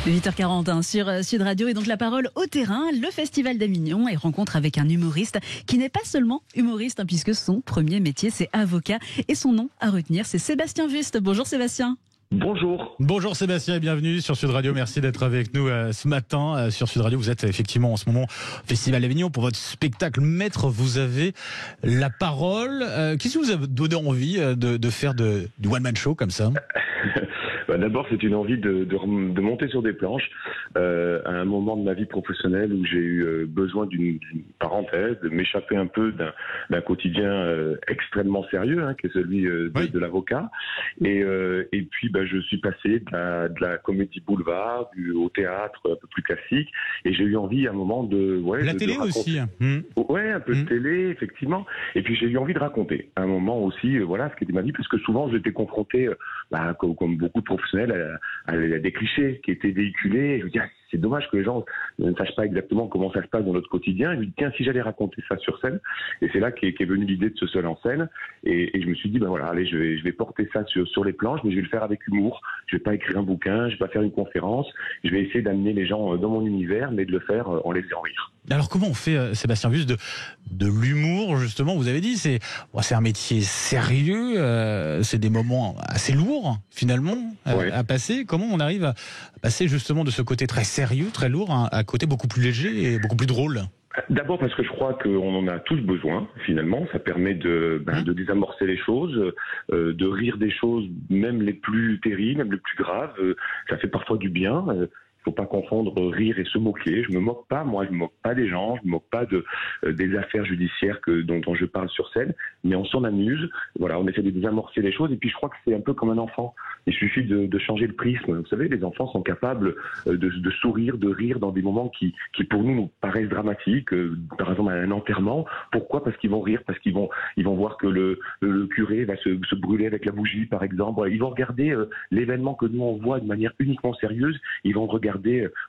8h40 sur Sud Radio et donc la parole au terrain, le Festival d'Avignon et rencontre avec un humoriste qui n'est pas seulement humoriste puisque son premier métier c'est avocat et son nom à retenir c'est Sébastien Wüst. Bonjour Sébastien. Bonjour. Bonjour Sébastien et bienvenue sur Sud Radio. Merci d'être avec nous ce matin sur Sud Radio. Vous êtes effectivement en ce moment au Festival d'Avignon pour votre spectacle Maître. Vous avez la parole. Qu'est-ce qui vous a donné envie de faire du one-man show comme ça? D'abord, c'est une envie de monter sur des planches à un moment de ma vie professionnelle où j'ai eu besoin d'une parenthèse, de m'échapper un peu d'un quotidien extrêmement sérieux, qui est celui de l'avocat. Et puis, je suis passé de la comédie boulevard au théâtre un peu plus classique. Et j'ai eu envie à un moment de... La télé aussi. Ouais, un peu de télé, effectivement. Et puis, j'ai eu envie de raconter à un moment aussi, ce qui était ma vie, parce que souvent, j'étais confronté, comme beaucoup de professionnels, à des clichés qui étaient véhiculés. Et je me dis, c'est dommage que les gens ne sachent pas exactement comment ça se passe dans notre quotidien. Et je me dis, tiens, si j'allais raconter ça sur scène. Et c'est là qu'est venue l'idée de ce seul en scène. Et je me suis dit, allez, je vais porter ça sur les planches, mais je vais le faire avec humour. Je vais pas écrire un bouquin, je vais pas faire une conférence. Je vais essayer d'amener les gens dans mon univers, mais de le faire en les faisant rire. Alors comment on fait, Sébastien Wüst, de l'humour, justement? Vous avez dit, c'est un métier sérieux, c'est des moments assez lourds, finalement, à passer. Comment on arrive à passer justement de ce côté très sérieux, très lourd, à un côté beaucoup plus léger et beaucoup plus drôle? D'abord parce que je crois qu'on en a tous besoin, finalement. Ça permet de désamorcer les choses, de rire des choses, même les plus terribles, même les plus graves. Ça fait parfois du bien. Il faut pas confondre rire et se moquer. Je me moque pas, moi, je me moque pas des gens, je me moque pas des affaires judiciaires dont je parle sur scène, mais on s'en amuse. Voilà, on essaie de désamorcer les choses. Et puis je crois que c'est un peu comme un enfant. Il suffit de changer le prisme. Vous savez, les enfants sont capables de sourire, de rire dans des moments qui pour nous paraissent dramatiques. Par exemple, à un enterrement. Pourquoi? Parce qu'ils vont rire, parce qu'ils vont voir que le curé va se brûler avec la bougie, par exemple. Voilà, ils vont regarder l'événement que nous on voit de manière uniquement sérieuse. Ils vont regarder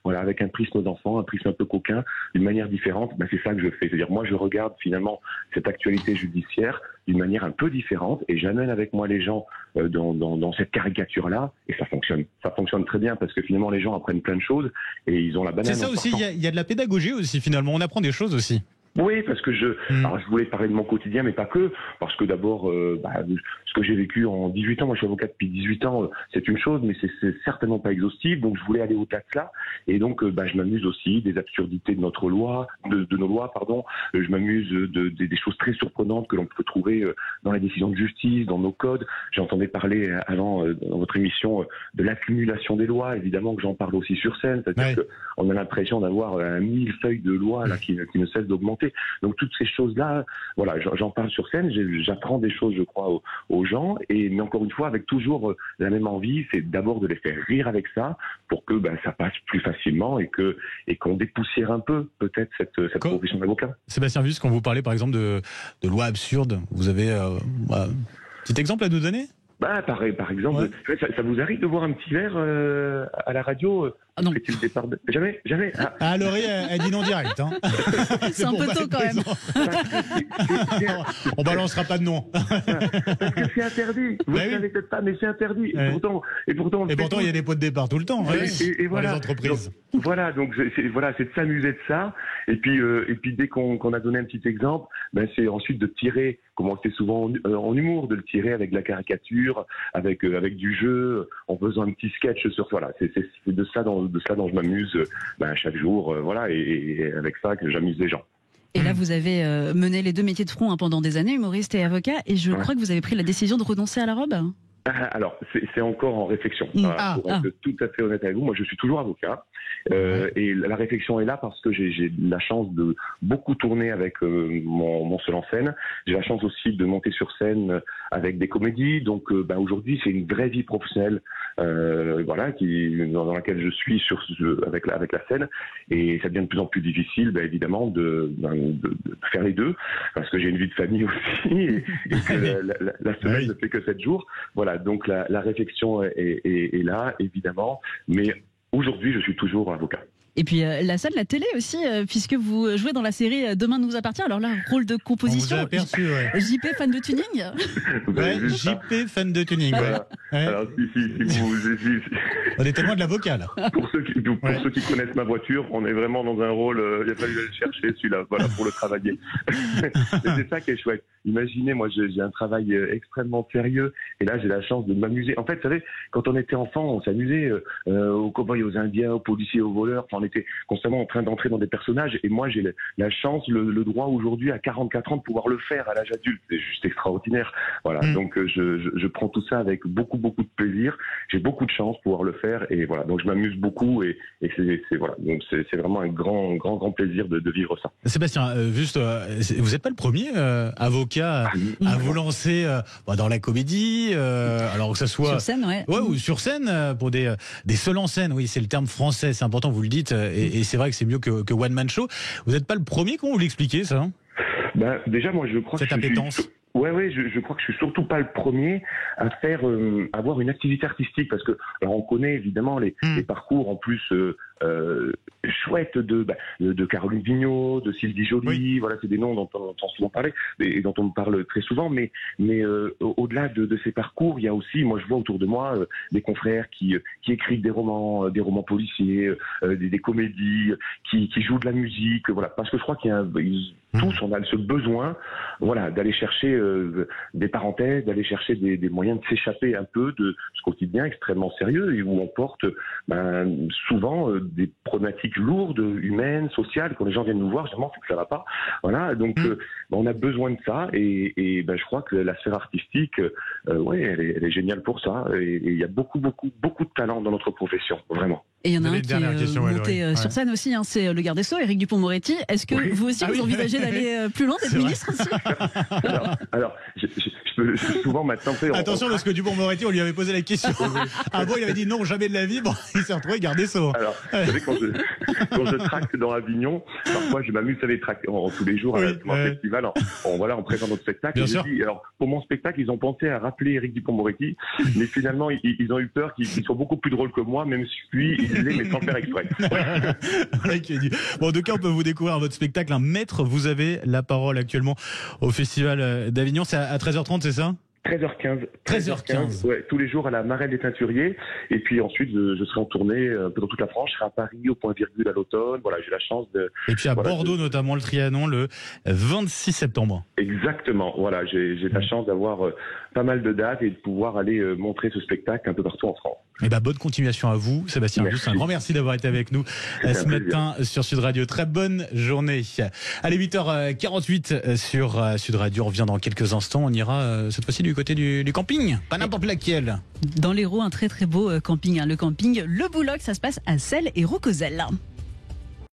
avec un prisme d'enfant, un prisme un peu coquin, d'une manière différente. C'est ça que je fais. C'est-à-dire, moi, je regarde finalement cette actualité judiciaire d'une manière un peu différente et j'amène avec moi les gens dans cette caricature-là et ça fonctionne. Ça fonctionne très bien parce que finalement, les gens apprennent plein de choses et ils ont la banane. C'est ça aussi, il y a de la pédagogie aussi, finalement. On apprend des choses aussi. Oui, parce que alors je voulais parler de mon quotidien, mais pas que, parce que d'abord, ce que j'ai vécu en 18 ans, moi je suis avocat depuis 18 ans, c'est une chose, mais c'est certainement pas exhaustif, donc je voulais aller au-delà de cela, et donc je m'amuse aussi des absurdités de notre loi, de nos lois, pardon, je m'amuse des choses très surprenantes que l'on peut trouver dans les décisions de justice, dans nos codes. J'entendais parler avant dans votre émission de l'accumulation des lois, évidemment que j'en parle aussi sur scène, c'est-à-dire qu'on a l'impression d'avoir 1000 feuilles de loi là qui ne cessent d'augmenter. Donc toutes ces choses-là, j'en parle sur scène, j'apprends des choses, je crois, aux gens, mais encore une fois, avec toujours la même envie, c'est d'abord de les faire rire avec ça, pour que ça passe plus facilement et qu'on dépoussière un peu, peut-être, cette profession d'avocat. Sébastien Wüst, quand vous parlez, par exemple, de lois absurdes, vous avez un petit exemple à nous donner? Par exemple, ça vous arrive de voir un petit verre à la radio non. Jamais. Ah, Laurie, elle dit non direct. C'est un peu tôt quand même. On balancera pas de nom. Parce que c'est interdit. Vous ne savez peut-être pas, mais c'est interdit. Et pourtant, il y a des pots de départ tout le temps. Et voilà. Dans les entreprises. Donc c'est de s'amuser de ça. Et puis dès qu'on a donné un petit exemple, c'est ensuite de tirer, comme on le fait souvent en humour, de le tirer avec de la caricature, avec du jeu, en faisant un petit sketch sur c'est de ça dont je m'amuse chaque jour, et avec ça que j'amuse les gens. Et là, vous avez mené les deux métiers de front pendant des années, humoriste et avocat, et je crois que vous avez pris la décision de renoncer à la robe. Alors, c'est encore en réflexion. Pour être tout à fait honnête avec vous, moi je suis toujours avocat. Et la réflexion est là parce que j'ai la chance de beaucoup tourner avec mon seul en scène. J'ai la chance aussi de monter sur scène avec des comédies. Donc aujourd'hui, c'est une vraie vie professionnelle dans laquelle je suis avec la scène. Et ça devient de plus en plus difficile, évidemment, de faire les deux. Parce que j'ai une vie de famille aussi et que la semaine ne fait que 7 jours. Voilà, donc la réflexion est là, évidemment. Mais aujourd'hui, je suis toujours avocat. Et puis la salle, la télé aussi, puisque vous jouez dans la série Demain nous appartient. Alors là, rôle de composition. On vous a aperçu, JP, fan de tuning. JP, fan de tuning. Voilà. Ouais. Alors, on est tellement de la vocale. Pour ceux qui connaissent ma voiture, on est vraiment dans un rôle, il a fallu aller le chercher celui-là, voilà, pour le travailler. C'est ça qui est chouette. Imaginez, moi j'ai un travail extrêmement sérieux et là j'ai la chance de m'amuser. En fait, vous savez, quand on était enfant, on s'amusait aux cow-boys, aux indiens, aux policiers, aux voleurs. Enfin, on était constamment en train d'entrer dans des personnages et moi j'ai la chance, le droit aujourd'hui à 44 ans de pouvoir le faire à l'âge adulte. C'est juste extraordinaire. Voilà, donc je prends tout ça avec beaucoup de plaisir. J'ai beaucoup de chance de pouvoir le faire et voilà. Donc je m'amuse beaucoup et c'est voilà. Donc c'est vraiment un grand plaisir de vivre ça. Sébastien, juste, vous n'êtes pas le premier avocat à vous lancer dans la comédie, alors que ça soit sur scène, ou sur scène pour des seuls en scène. Oui, c'est le terme français, c'est important, vous le dites, et c'est vrai que c'est mieux que one man show. Vous n'êtes pas le premier, comment vous l'expliquez ça? Déjà, moi je crois cette que appétence. Je crois que je suis surtout pas le premier à faire avoir une activité artistique parce que alors on connaît évidemment les parcours en plus chouettes de Caroline Vigneault, de Sylvie Joly, oui. Voilà, c'est des noms dont on entend souvent parler et dont on me parle très souvent, mais au-delà de ces parcours, il y a aussi, moi je vois autour de moi des confrères qui écrivent des romans policiers, des comédies, qui jouent de la musique, voilà, parce que je crois qu'il y a tous on a ce besoin, voilà, d'aller chercher des parenthèses, d'aller chercher des moyens de s'échapper un peu de ce quotidien extrêmement sérieux et où on porte souvent des problématiques lourdes, humaines, sociales. Quand les gens viennent nous voir, généralement, c'est que ça va pas. Voilà, donc on a besoin de ça et je crois que la sphère artistique, elle est géniale pour ça. Et il y a beaucoup de talent dans notre profession, vraiment. Et il y en a un qui est monté sur scène aussi, c'est le garde des Sceaux, Éric Dupond-Moretti. Est-ce que vous aussi, vous envisagez d'aller plus loin, d'être ministre aussi? Alors, je peux souvent maintenant faire... Attention, parce que Dupond-Moretti, on lui avait posé la question. Avant, il avait dit non, jamais de la vie. Bon, il s'est retrouvé garde des Sceaux. Alors, vous savez, quand je traque dans Avignon, parfois je m'amuse à les traquer tous les jours à un festival. On présente notre spectacle. Bien et sûr. Alors, pour mon spectacle, ils ont pensé à rappeler Éric Dupond-Moretti, mais finalement, ils ont eu peur qu'il soit beaucoup plus drôle que moi, même si lui, il l'est, mais sans faire exprès. Bon, en tout cas, on peut vous découvrir votre spectacle, Maître. Vous avez la parole actuellement au Festival d'Avignon. C'est à 13h30, c'est ça? 13h15. Ouais, tous les jours à la Marelle des Teinturiers. Et puis ensuite, je serai en tournée un peu dans toute la France. Je serai à Paris au Point Virgule à l'automne. Voilà, j'ai la chance de... Et puis à Bordeaux, notamment le Trianon, le 26 septembre. Exactement. Voilà, j'ai la chance d'avoir pas mal de dates et de pouvoir aller montrer ce spectacle un peu partout en France. Et bonne continuation à vous, Sébastien Wüst. Un grand merci d'avoir été avec nous ce matin sur Sud Radio. Très bonne journée. Allez, 8h48 sur Sud Radio. On revient dans quelques instants. On ira cette fois-ci du côté du camping. Pas n'importe laquelle. Dans l'Hérault, un très beau camping. Le camping Le Bouloc, ça se passe à Celles et Rocozelles.